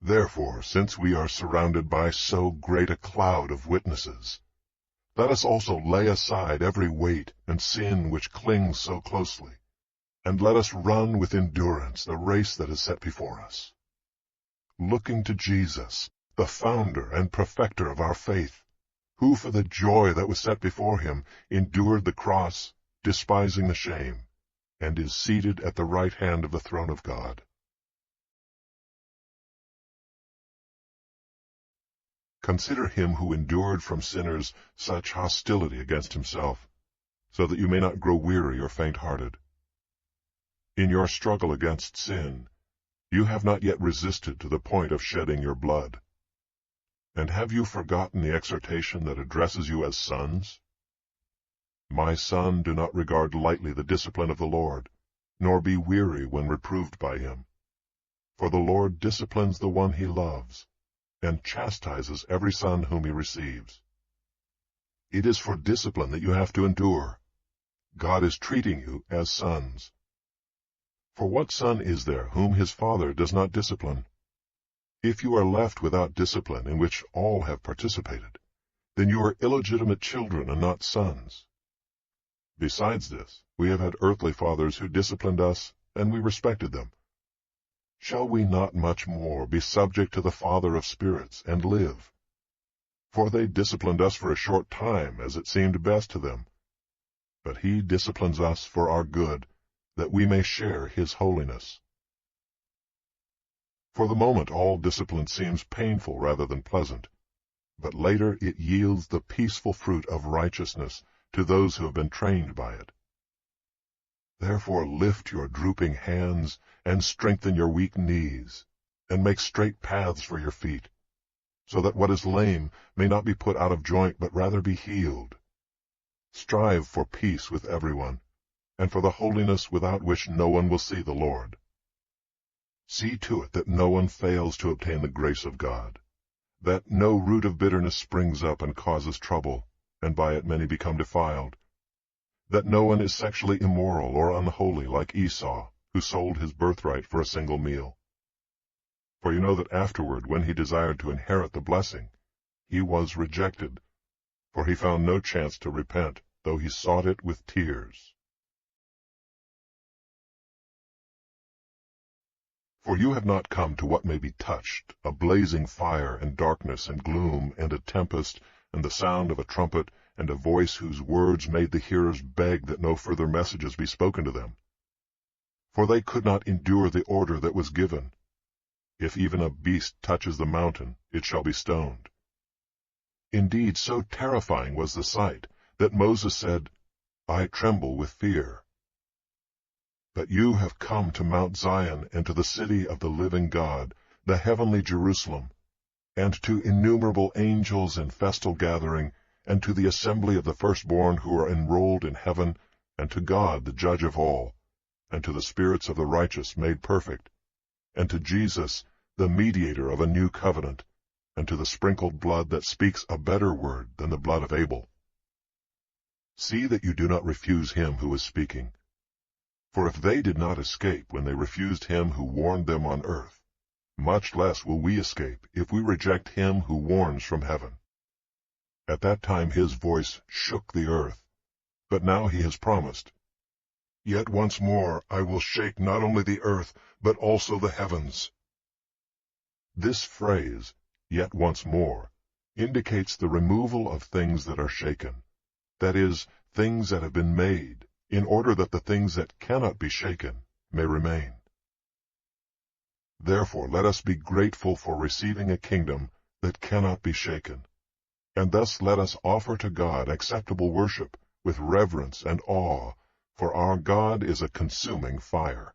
Therefore, since we are surrounded by so great a cloud of witnesses, let us also lay aside every weight and sin which clings so closely, and let us run with endurance the race that is set before us, looking to Jesus, the founder and perfecter of our faith, who for the joy that was set before him endured the cross, despising the shame, and is seated at the right hand of the throne of God. Consider him who endured from sinners such hostility against himself, so that you may not grow weary or faint-hearted. In your struggle against sin, you have not yet resisted to the point of shedding your blood. And have you forgotten the exhortation that addresses you as sons? My son, do not regard lightly the discipline of the Lord, nor be weary when reproved by him. For the Lord disciplines the one he loves, and chastises every son whom he receives. It is for discipline that you have to endure. God is treating you as sons. For what son is there whom his father does not discipline? If you are left without discipline in which all have participated, then you are illegitimate children and not sons. Besides this, we have had earthly fathers who disciplined us, and we respected them. Shall we not much more be subject to the Father of spirits and live? For they disciplined us for a short time, as it seemed best to them. But he disciplines us for our good, that we may share his holiness. For the moment all discipline seems painful rather than pleasant, but later it yields the peaceful fruit of righteousness to those who have been trained by it. Therefore lift your drooping hands, and strengthen your weak knees, and make straight paths for your feet, so that what is lame may not be put out of joint, but rather be healed. Strive for peace with everyone, and for the holiness without which no one will see the Lord. See to it that no one fails to obtain the grace of God, that no root of bitterness springs up and causes trouble, and by it many become defiled, that no one is sexually immoral or unholy like Esau, who sold his birthright for a single meal. For you know that afterward, when he desired to inherit the blessing, he was rejected, for he found no chance to repent, though he sought it with tears. For you have not come to what may be touched, a blazing fire and darkness and gloom and a tempest and the sound of a trumpet and a voice whose words made the hearers beg that no further messages be spoken to them. For they could not endure the order that was given. If even a beast touches the mountain, it shall be stoned. Indeed, so terrifying was the sight that Moses said, I tremble with fear. But you have come to Mount Zion and to the city of the living God, the heavenly Jerusalem, and to innumerable angels in festal gathering, and to the assembly of the firstborn who are enrolled in heaven, and to God the judge of all, and to the spirits of the righteous made perfect, and to Jesus, the mediator of a new covenant, and to the sprinkled blood that speaks a better word than the blood of Abel. See that you do not refuse him who is speaking. For if they did not escape when they refused him who warned them on earth, much less will we escape if we reject him who warns from heaven. At that time his voice shook the earth, but now he has promised, Yet once more I will shake not only the earth, but also the heavens. This phrase, yet once more, indicates the removal of things that are shaken, that is, things that have been made, in order that the things that cannot be shaken may remain. Therefore let us be grateful for receiving a kingdom that cannot be shaken, and thus let us offer to God acceptable worship with reverence and awe, for our God is a consuming fire.